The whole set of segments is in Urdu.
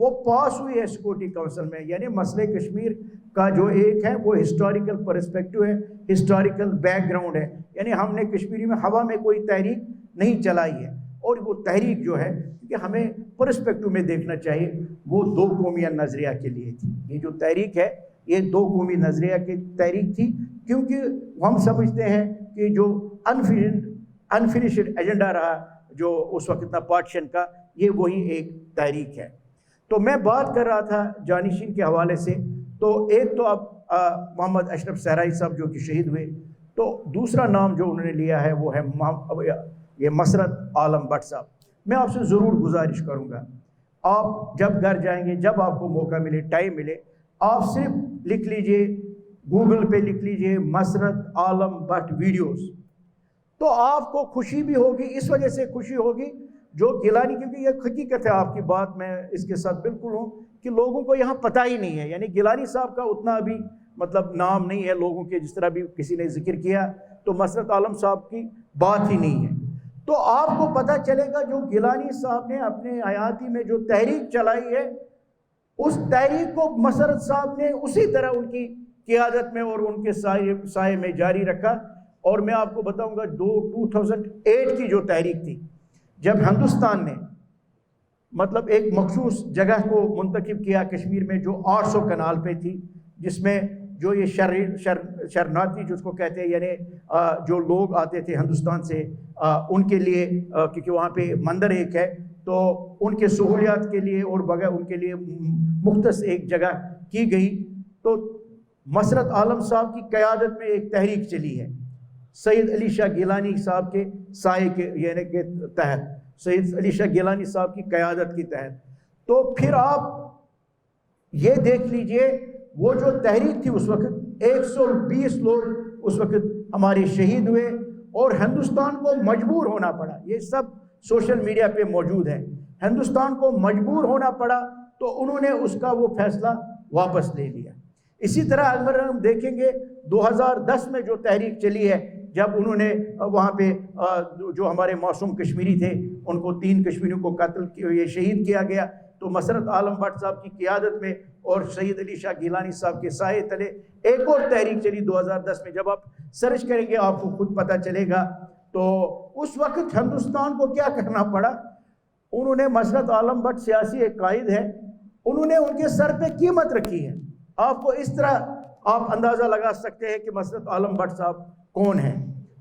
وہ پاس ہوئی ہے سیکورٹی کونسل میں. یعنی مسئلہ کشمیر کا جو ایک ہے وہ ہسٹوریکل پرسپیکٹو ہے, ہسٹوریکل بیک گراؤنڈ ہے. یعنی ہم نے کشمیری میں ہوا میں کوئی تحریک نہیں چلائی ہے, اور وہ تحریک جو ہے کہ ہمیں پرسپیکٹو میں دیکھنا چاہیے, وہ دو قومیہ نظریہ کے لیے تھی. یہ جو تحریک ہے یہ دو قومی نظریہ کی تحریک تھی, کیونکہ ہم سمجھتے ہیں کہ جو انفینشڈ ایجنڈا رہا جو اس وقت پارٹیشن کا, یہ وہی ایک تحریک ہے. تو میں بات کر رہا تھا جانشین کے حوالے سے. تو ایک تو اب محمد اشرف صحرائی صاحب جو کہ شہید ہوئے, تو دوسرا نام جو انہوں نے لیا ہے وہ ہے یہ مسرت عالم بٹ صاحب. میں آپ سے ضرور گزارش کروں گا, آپ جب گھر جائیں گے, جب آپ کو موقع ملے, ٹائم ملے, آپ صرف لکھ لیجئے, گوگل پہ لکھ لیجئے مسرت عالم بٹ ویڈیوز, تو آپ کو خوشی بھی ہوگی. اس وجہ سے خوشی ہوگی جو گیلانی, کیونکہ یہ حقیقت ہے آپ کی بات, میں اس کے ساتھ بالکل ہوں کہ لوگوں کو یہاں پتہ ہی نہیں ہے. یعنی گیلانی صاحب کا اتنا ابھی مطلب نام نہیں ہے لوگوں کے, جس طرح بھی کسی نے ذکر کیا, تو مسرت عالم صاحب کی بات ہی نہیں ہے. تو آپ کو پتہ چلے گا جو گیلانی صاحب نے اپنے حیاتی میں جو تحریک چلائی ہے, اس تحریک کو مسرت صاحب نے اسی طرح ان کی قیادت میں اور ان کے سائے میں جاری رکھا. اور میں آپ کو بتاؤں گا 2008 کی جو تحریک تھی, جب ہندوستان نے مطلب ایک مخصوص جگہ کو منتخب کیا کشمیر میں جو 800 کنال پہ تھی, جس میں جو یہ شرناتی جس کو کہتے ہیں, یعنی جو لوگ آتے تھے ہندوستان سے, ان کے لیے, کیونکہ وہاں پہ مندر ایک ہے, تو ان کے سہولیات کے لیے اور بغیر ان کے لیے مختص ایک جگہ کی گئی. تو مسرت عالم صاحب کی قیادت میں ایک تحریک چلی ہے سید علی شاہ گیلانی صاحب کے سائے کے یعنی کے تحت, سید علی شاہ گیلانی صاحب کی قیادت کے تحت. تو پھر آپ یہ دیکھ لیجئے وہ جو تحریک تھی اس وقت 120 لوگ اس وقت ہمارے شہید ہوئے, اور ہندوستان کو مجبور ہونا پڑا. یہ سب سوشل میڈیا پہ موجود ہے. ہندوستان کو مجبور ہونا پڑا, تو انہوں نے اس کا وہ فیصلہ واپس لے لیا. اسی طرح اگر ہم دیکھیں گے 2010 میں جو تحریک چلی ہے, جب انہوں نے وہاں پہ جو ہمارے معصوم کشمیری تھے ان کو 3 کشمیریوں کو قتل یہ شہید کیا گیا, تو مسرت عالم بٹ صاحب کی قیادت میں اور سید علی شاہ گیلانی صاحب کے سائے تلے ایک اور تحریک چلی 2010 میں. جب آپ سرچ کریں گے آپ کو خود پتہ چلے گا. تو اس وقت ہندوستان کو کیا کرنا پڑا, انہوں نے مسرت عالم بٹ سیاسی ایک قائد ہے, انہوں نے ان کے سر پہ قیمت رکھی ہے. آپ کو اس طرح آپ اندازہ لگا سکتے ہیں کہ مسرت عالم بٹ صاحب کون ہیں.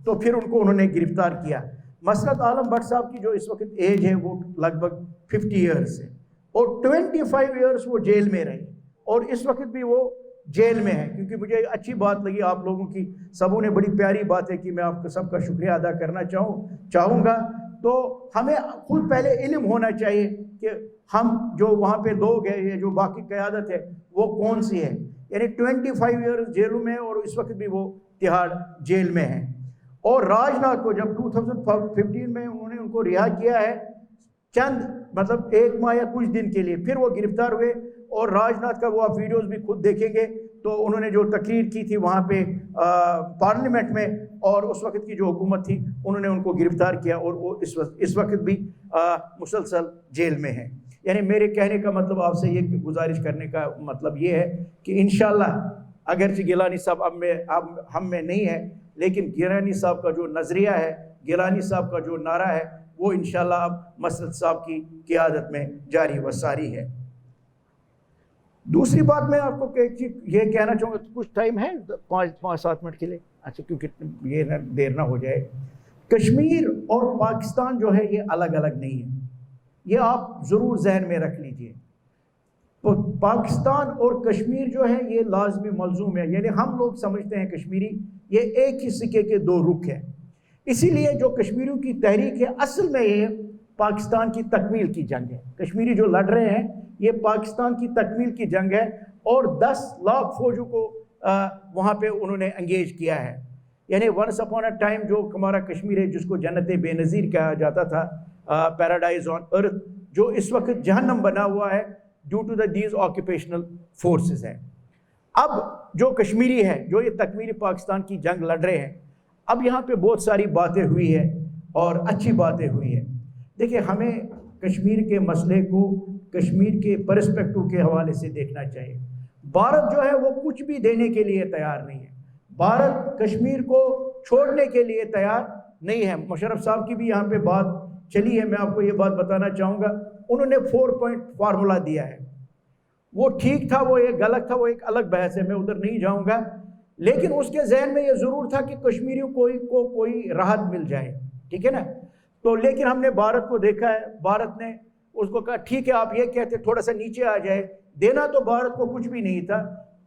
تو پھر ان کو انہوں نے گرفتار کیا. مسرت عالم بٹ صاحب کی جو اس وقت ایج ہے وہ لگ بھگ 50 ایئرس ہے, اور 25 ایئرس وہ جیل میں رہے, اور اس وقت بھی وہ جیل میں ہے. کیونکہ مجھے اچھی بات لگی آپ لوگوں کی, سبوں نے بڑی پیاری باتیں کی, میں آپ کو سب کا شکریہ ادا کرنا چاہوں گا. تو ہمیں خود پہلے علم ہونا چاہیے کہ ہم جو وہاں پہ لوگ ہیں, یہ جو باقی قیادت ہے وہ کون سی ہے. یعنی 25 ایئرز جیلوں میں, اور اس وقت بھی وہ تہاڑ جیل میں ہیں. اور راج ناتھ کو جب 2015 میں انہوں نے ان کو رہا کیا ہے, چند مطلب 1 ماہ یا کچھ دن کے لیے, پھر وہ گرفتار ہوئے. اور راج ناتھ کا وہ آپ ویڈیوز بھی خود دیکھیں گے, تو انہوں نے جو تقریر کی تھی وہاں پہ پارلیمنٹ میں, اور اس وقت کی جو حکومت تھی انہوں نے ان کو گرفتار کیا, اور وہ اس وقت بھی مسلسل جیل میں ہیں. یعنی میرے کہنے کا مطلب آپ سے یہ گزارش کرنے کا مطلب یہ ہے کہ انشاءاللہ اگرچہ گیلانی صاحب اب ہم میں نہیں ہے, لیکن گیلانی صاحب کا جو نظریہ ہے, گیلانی صاحب کا جو نعرہ ہے, وہ انشاءاللہ اب مسرت صاحب کی قیادت میں جاری و ساری ہے. دوسری بات میں آپ کو یہ کہنا چاہوں گا, کچھ ٹائم ہے 5-7 منٹ کے لیے, اچھا, کیونکہ یہ دیر نہ ہو جائے. کشمیر اور پاکستان جو ہے یہ الگ الگ نہیں ہے, یہ آپ ضرور ذہن میں رکھ لیجئے. پاکستان اور کشمیر جو ہے یہ لازمی ملزوم ہے. یعنی ہم لوگ سمجھتے ہیں کشمیری یہ ایک ہی سکے کے 2 رخ ہیں. اسی لیے جو کشمیریوں کی تحریک ہے اصل میں یہ پاکستان کی تکمیل کی جنگ ہے. کشمیری جو لڑ رہے ہیں یہ پاکستان کی تکمیل کی جنگ ہے, اور 10 لاکھ فوجوں کو وہاں پہ انہوں نے انگیج کیا ہے. یعنی ونس اپون اے ٹائم جو ہمارا کشمیر ہے جس کو جنت بے نظیر کہا جاتا تھا, پیراڈائز آن ارتھ, جو اس وقت جہنم بنا ہوا ہے due to these occupational forces ہیں. اب جو کشمیری ہے جو یہ تکمیل پاکستان کی جنگ لڑ رہے ہیں, اب یہاں پہ بہت ساری باتیں ہوئی ہیں اور اچھی باتیں ہوئی ہیں. دیکھیں, ہمیں کشمیر کے مسئلے کو کشمیر کے پرسپیکٹو کے حوالے سے دیکھنا چاہیے۔ بھارت جو ہے وہ کچھ بھی دینے کے لیے تیار نہیں ہے، بھارت کشمیر کو چھوڑنے کے لیے تیار نہیں ہے۔ مشرف صاحب کی بھی یہاں پہ بات چلی ہے، میں آپ کو یہ بات بتانا چاہوں گا، انہوں نے 4 پوائنٹ فارمولا دیا ہے، وہ ٹھیک تھا، وہ ایک غلط تھا، وہ ایک الگ بحث ہے، میں ادھر نہیں جاؤں گا، لیکن اس کے ذہن میں یہ ضرور تھا کہ کشمیریوں کو کوئی راحت مل جائے، ٹھیک ہے نا۔ تو لیکن ہم نے بھارت کو دیکھا ہے، بھارت نے اس کو کہا ٹھیک ہے آپ یہ کہتے تھوڑا سا نیچے آ جائے، دینا تو بھارت کو کچھ بھی نہیں تھا،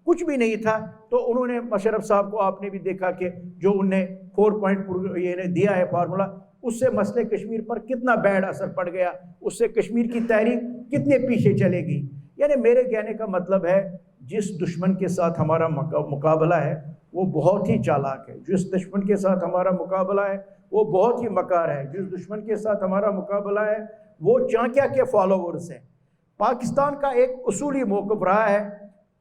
کچھ بھی نہیں تھا۔ تو انہوں نے مشرف صاحب کو آپ نے بھی دیکھا کہ جو انہوں نے 4 پوائنٹ یہ دیا ہے فارمولا، اس سے مسئلے کشمیر پر کتنا بیڈ اثر پڑ گیا، اس سے کشمیر کی تحریک کتنے پیچھے چلے گی۔ یعنی میرے کہنے کا مطلب ہے جس دشمن کے ساتھ ہمارا مقابلہ ہے وہ بہت ہی چالاک ہے، جس دشمن کے ساتھ ہمارا مقابلہ ہے وہ بہت ہی مکار ہے، جس دشمن کے ساتھ ہمارا مقابلہ ہے وہ چانکیا کے فالوورز ہیں۔ پاکستان کا ایک اصولی موقف رہا ہے،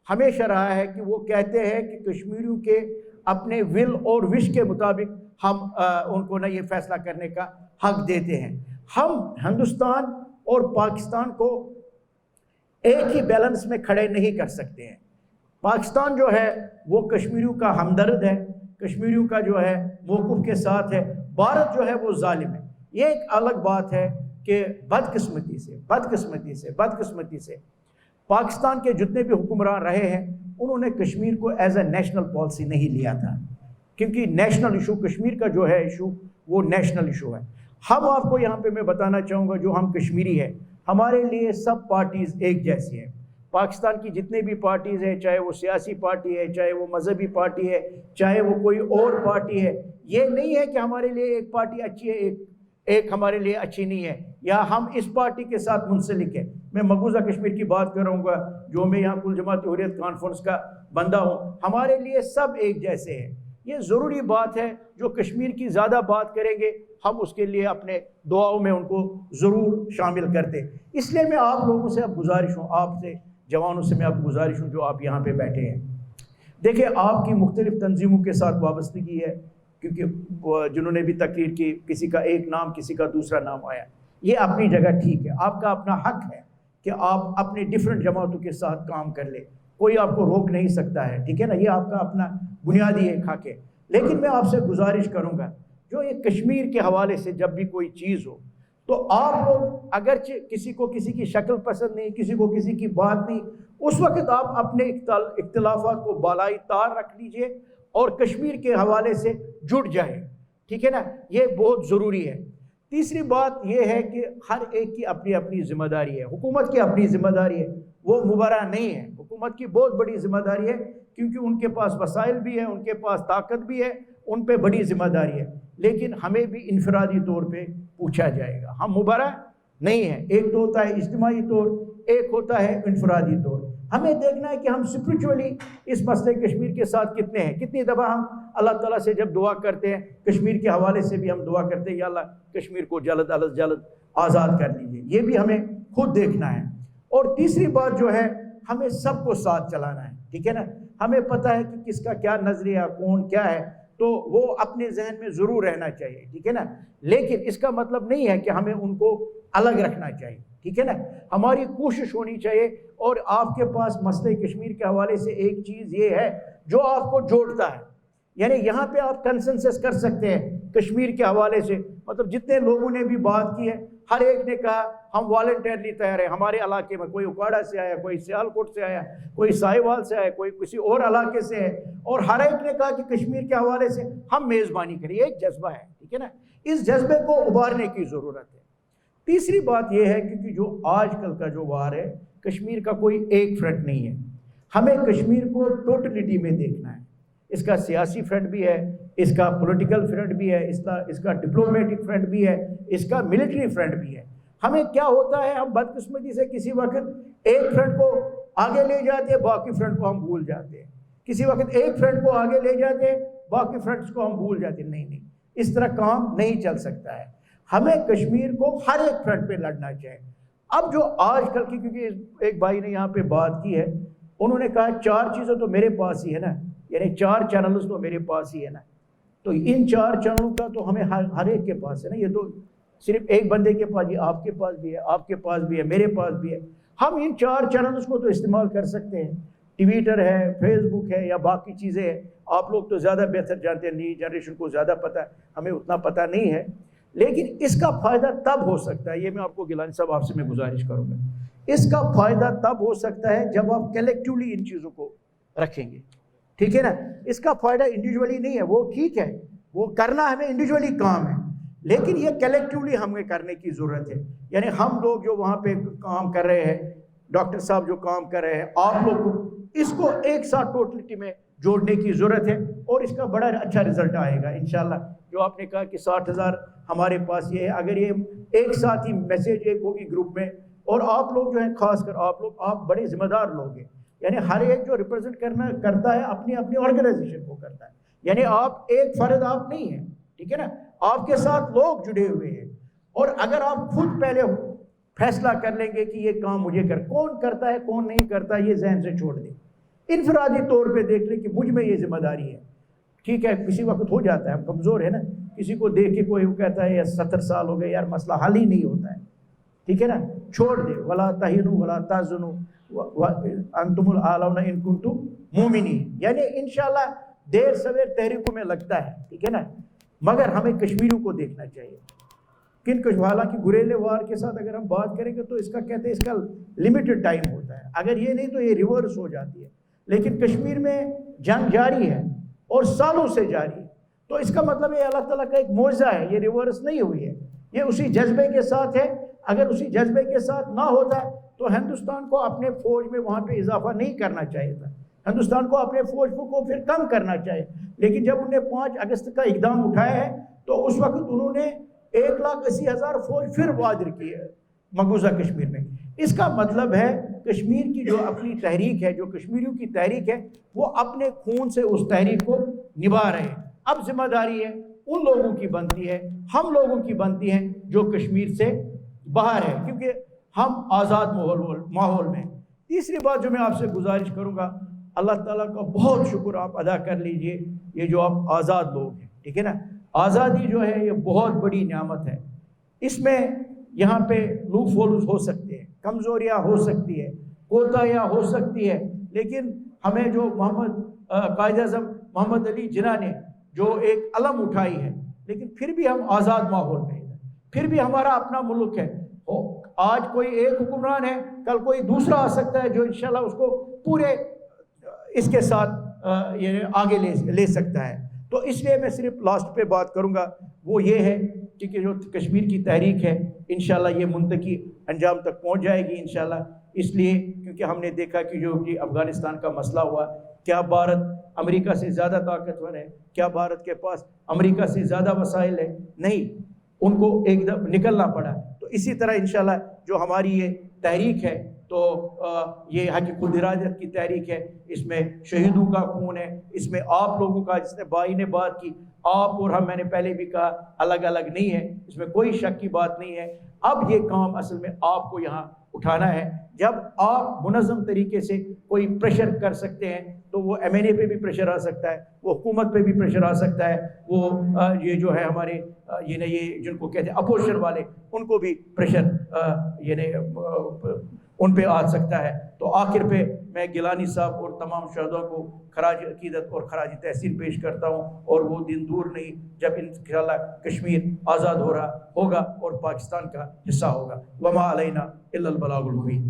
ہمیشہ رہا ہے کہ وہ کہتے ہیں کہ کشمیریوں کے اپنے ول اور وش کے مطابق ہم ان کو یہ فیصلہ کرنے کا حق دیتے ہیں۔ ہم ہندوستان اور پاکستان کو ایک ہی بیلنس میں کھڑے نہیں کر سکتے ہیں۔ پاکستان جو ہے وہ کشمیریوں کا ہمدرد ہے، کشمیریوں کا جو ہے موقف کے ساتھ ہے، بھارت جو ہے وہ ظالم ہے۔ یہ ایک الگ بات ہے کہ بدقسمتی سے پاکستان کے جتنے بھی حکمران رہے ہیں انہوں نے کشمیر کو ایز اے نیشنل پالیسی نہیں لیا تھا، کیونکہ نیشنل ایشو کشمیر کا جو ہے ایشو وہ نیشنل ایشو ہے۔ ہم آپ کو یہاں پہ میں بتانا چاہوں گا جو ہم کشمیری ہیں، ہمارے لیے سب پارٹیز ایک جیسی ہیں۔ پاکستان کی جتنے بھی پارٹیز ہیں، چاہے وہ سیاسی پارٹی ہے، چاہے وہ مذہبی پارٹی ہے، چاہے وہ کوئی اور پارٹی ہے، یہ نہیں ہے کہ ہمارے لیے ایک پارٹی اچھی ہے ایک ہمارے لیے اچھی نہیں ہے، یا ہم اس پارٹی کے ساتھ منسلک ہیں۔ میں مقبوضہ کشمیر کی بات کر رہا ہوں جو میں یہاں کل جماعت حریت کانفرنس کا بندہ ہوں، ہمارے لیے سب ایک جیسے ہیں۔ یہ ضروری بات ہے، جو کشمیر کی زیادہ بات کریں گے ہم اس کے لیے اپنے دعاؤں میں ان کو ضرور شامل کرتے۔ اس لیے میں آپ لوگوں سے اب گزارش ہوں، آپ سے جوانوں سے میں اب گزارش ہوں جو آپ یہاں پہ بیٹھے ہیں، دیکھیں آپ کی مختلف تنظیموں کے ساتھ وابستگی ہے، کیونکہ جنہوں نے بھی تقریر کی کسی کا ایک نام کسی کا دوسرا نام آیا، یہ اپنی جگہ ٹھیک ہے، آپ کا اپنا حق ہے کہ آپ اپنے ڈیفرنٹ جماعتوں کے ساتھ کام کر لیں، کوئی آپ کو روک نہیں سکتا ہے، ٹھیک ہے نا، یہ آپ کا اپنا بنیادی ایک حق ہے۔ لیکن میں آپ سے گزارش کروں گا جو یہ کشمیر کے حوالے سے جب بھی کوئی چیز ہو تو آپ لوگ اگرچہ کسی کو کسی کی شکل پسند نہیں، کسی کو کسی کی بات نہیں، اس وقت آپ اپنے اختلافات کو بالائی تار رکھ لیجئے اور کشمیر کے حوالے سے جڑ جائیں، ٹھیک ہے نا، یہ بہت ضروری ہے۔ تیسری بات یہ ہے کہ ہر ایک کی اپنی اپنی ذمہ داری ہے، حکومت کی اپنی ذمہ داری ہے، وہ مبرہ نہیں ہے، حکومت کی بہت بڑی ذمہ داری ہے، کیونکہ ان کے پاس وسائل بھی ہیں، ان کے پاس طاقت بھی ہے، ان پہ بڑی ذمہ داری ہے، لیکن ہمیں بھی انفرادی طور پہ پوچھا جائے گا، ہم مبرہ نہیں ہیں۔ ایک تو ہوتا ہے اجتماعی طور، ایک ہوتا ہے انفرادی طور۔ ہمیں دیکھنا ہے کہ ہم اسپرچولی اس مسئلے کشمیر کے ساتھ کتنے ہیں۔ کتنی دفعہ ہم اللہ تعالیٰ سے جب دعا کرتے ہیں، کشمیر کے حوالے سے بھی ہم دعا کرتے ہیں یا اللہ کشمیر کو جلد از جلد آزاد کر لیجیے، یہ بھی ہمیں خود دیکھنا ہے۔ اور تیسری بات جو ہے ہمیں سب کو ساتھ چلانا ہے، ٹھیک ہے نا، ہمیں پتہ ہے کہ کس کا کیا نظریہ، کون کیا ہے، تو وہ اپنے ذہن میں ضرور رہنا چاہیے، ٹھیک ہے نا، لیکن اس کا مطلب نہیں ہے کہ ہمیں ان کو الگ رکھنا چاہیے، ٹھیک ہے نا، ہماری کوشش ہونی چاہیے۔ اور آپ کے پاس مسئلے کشمیر کے حوالے سے ایک چیز یہ ہے جو آپ کو جوڑتا ہے، یعنی یہاں پہ آپ کنسنسس کر سکتے ہیں کشمیر کے حوالے سے، مطلب جتنے لوگوں نے بھی بات کی ہے ہر ایک نے کہا ہم والنٹیرلی تیار ہیں، ہمارے علاقے میں کوئی اکواڑا سے آیا، کوئی سیالکوٹ سے آیا، کوئی ساہیوال سے آیا، کوئی کسی اور علاقے سے ہے، اور ہر ایک نے کہا کہ کشمیر کے حوالے سے ہم میزبانی کریں، ایک جذبہ ہے، ٹھیک ہے نا، اس جذبے کو ابھارنے کی ضرورت ہے۔ تیسری بات یہ ہے کہ جو آج کل کا جو وار ہے، کشمیر کا کوئی ایک فرنٹ نہیں ہے، ہمیں کشمیر کو ٹوٹلٹی میں دیکھنا ہے، اس کا سیاسی فرنٹ بھی ہے، اس کا پولیٹیکل فرنٹ بھی ہے، اس کا ڈپلومیٹک فرنٹ بھی ہے، اس کا ملٹری فرنٹ بھی ہے۔ ہمیں کیا ہوتا ہے، ہم بدقسمتی سے کسی وقت ایک فرنٹ کو آگے لے جاتے ہیں، باقی فرنٹ کو ہم بھول جاتے ہیں، کسی وقت ایک فرنٹ کو آگے لے جاتے ہیں، باقی فرنٹس کو ہم بھول جاتے ہیں۔ نہیں، اس طرح کام نہیں چل سکتا ہے، ہمیں کشمیر کو ہر ایک فرنٹ پہ لڑنا چاہیے۔ اب جو آج کل کی، کیونکہ ایک بھائی نے یہاں پہ بات کی ہے، انہوں نے کہا 4 چیزیں تو میرے پاس ہی ہے نا، یعنی 4 چینلز تو میرے پاس ہی ہے نا، تو ان 4 چینلوں کا تو ہمیں ہر ایک کے پاس ہے نا، یہ تو صرف ایک بندے کے پاس، یہ آپ کے پاس بھی ہے، آپ کے پاس بھی ہے، میرے پاس بھی ہے، ہم ان 4 چینلز کو تو استعمال کر سکتے ہیں، ٹویٹر ہے، فیس بک ہے یا باقی چیزیں ہیں، آپ لوگ تو زیادہ بہتر جانتے ہیں، نئی جنریشن کو زیادہ پتہ ہے، ہمیں اتنا پتہ نہیں ہے، لیکن اس کا فائدہ تب ہو سکتا ہے، یہ میں آپ کو گیلانی صاحب آپ سے میں گزارش کروں گا، اس کا فائدہ تب ہو سکتا ہے جب آپ کلیکٹیولی ان چیزوں کو رکھیں گے، ٹھیک ہے نا؟ اس کا فائدہ انڈیویجولی نہیں ہے، وہ ٹھیک ہے، وہ کرنا ہمیں انڈیویجولی کام ہے، لیکن یہ کلیکٹیولی ہمیں کرنے کی ضرورت ہے، یعنی ہم لوگ جو وہاں پہ کام کر رہے ہیں، ڈاکٹر صاحب جو کام کر رہے ہیں، آپ لوگ کو اس کو ایک ساتھ ٹوٹلٹی میں جوڑنے کی ضرورت ہے، اور اس کا بڑا اچھا رزلٹ آئے گا انشاءاللہ۔ جو آپ نے کہا کہ 60,000 ہمارے پاس یہ ہے، اگر یہ ایک ساتھ ہی میسیج ایک ہوگی گروپ میں، اور آپ لوگ جو ہیں خاص کر آپ بڑے ذمہ دار لوگ ہیں، یعنی ہر ایک جو ریپرزینٹ کرتا ہے اپنی آرگنائزیشن کو کرتا ہے، یعنی آپ ایک فرد آپ نہیں ہیں، ٹھیک ہے نا؟ آپ کے ساتھ لوگ جڑے ہوئے ہیں، اور اگر آپ خود پہلے فیصلہ کر لیں گے کہ یہ کام مجھے کون کرتا ہے کون نہیں کرتا، یہ ذہن سے چھوڑ دیں، انفرادی طور پہ دیکھ لیں کہ مجھ میں یہ ذمہ داری ہے، ٹھیک ہے؟ کسی وقت ہو جاتا ہے، ہم کمزور ہے نا، کسی کو دیکھ کے کوئی کہتا ہے 70 سال ہو گئے یار مسئلہ حل ہی نہیں ہوتا ہے، ٹھیک ہے نا؟ چھوڑ دے، ولا تہنوا ولا تحزنوا وانتم الاعلون ان کنتم مؤمنین، یعنی انشاءاللہ دیر سویر تحریکوں میں لگتا ہے، ٹھیک ہے نا؟ مگر ہمیں کشمیریوں کو دیکھنا چاہیے، حالانکہ گریلے وار کے ساتھ اگر ہم بات کریں گے تو اس کا کہتے ہیں اس کا لمیٹڈ ٹائم ہوتا ہے، اگر یہ نہیں تو یہ ریورس ہو جاتی ہے، لیکن کشمیر میں جنگ جاری ہے اور سالوں سے جاری ہے، تو اس کا مطلب یہ اللہ تعالیٰ کا ایک معجزہ ہے، یہ ریورس نہیں ہوئی ہے، یہ اسی جذبے کے ساتھ ہے، اگر اسی جذبے کے ساتھ نہ ہوتا تو ہندوستان کو اپنے فوج میں وہاں پہ اضافہ نہیں کرنا چاہیے تھا، ہندوستان کو اپنے فوج کو پھر کم کرنا چاہیے، لیکن جب انہوں نے 5 اگست کا اقدام اٹھایا ہے تو اس وقت انہوں نے 1,80,000 فوج پھر واجر کی ہے مقبوضہ کشمیر میں، اس کا مطلب ہے کشمیر کی جو اپنی تحریک ہے، جو کشمیریوں کی تحریک ہے، وہ اپنے خون سے اس تحریک کو نبھا رہے ہیں، اب ذمہ داری ہے ان لوگوں کی بنتی ہے، ہم لوگوں کی بنتی ہے جو کشمیر سے باہر ہے، کیونکہ ہم آزاد ماحول میں۔ تیسری بات جو میں آپ سے گزارش کروں گا، اللہ تعالیٰ کا بہت شکر آپ ادا کر لیجئے، یہ جو آپ آزاد لوگ ہیں، ٹھیک ہے نا؟ آزادی جو ہے یہ بہت بڑی نعمت ہے، اس میں یہاں پہ لوپ ہولز ہو سکتے ہیں، کمزوریاں ہو سکتی ہے، کوتاہیاں ہو سکتی ہے، لیکن ہمیں جو قائد اعظم محمد علی جناح نے جو ایک علم اٹھائی ہے، لیکن پھر بھی ہم آزاد ماحول میں ہیں، پھر بھی ہمارا اپنا ملک ہے، آج کوئی ایک حکمران ہے، کل کوئی دوسرا آ سکتا ہے جو انشاءاللہ اس کو پورے اس کے ساتھ آگے لے سکتا ہے، تو اس لیے میں صرف لاسٹ پہ بات کروں گا، وہ یہ ہے کہ جو کشمیر کی تحریک ہے انشاءاللہ یہ منطقی انجام تک پہنچ جائے گی انشاءاللہ، اس لیے کیونکہ ہم نے دیکھا کہ جو افغانستان کا مسئلہ ہوا، کیا بھارت امریکہ سے زیادہ طاقتور ہے؟ کیا بھارت کے پاس امریکہ سے زیادہ وسائل ہے؟ نہیں، ان کو ایک دم نکلنا پڑا، تو اسی طرح انشاءاللہ جو ہماری یہ تحریک ہے تو یہ حق خود ارادت کی تحریک ہے، اس میں شہیدوں کا خون ہے، اس میں آپ لوگوں کا، جس نے بھائی نے بات کی، آپ اور ہم، میں نے پہلے بھی کہا الگ الگ نہیں ہے، اس میں کوئی شک کی بات نہیں ہے، اب یہ کام اصل میں آپ کو یہاں اٹھانا ہے، جب آپ منظم طریقے سے کوئی پریشر کر سکتے ہیں تو وہ ایم این اے پہ بھی پریشر آ سکتا ہے، وہ حکومت پہ بھی پریشر آ سکتا ہے، وہ یہ جو ہے ہمارے یہ جن کو کہتے ہیں اپوزیشن والے، ان کو بھی پریشر ان پہ آ سکتا ہے، تو آخر پہ میں گیلانی صاحب اور تمام شہداء کو خراج عقیدت اور خراج تحسین پیش کرتا ہوں، اور وہ دن دور نہیں جب انشاءاللہ کشمیر آزاد ہوگا اور پاکستان کا حصہ ہوگا، وما علینا الا البلاغ المبین۔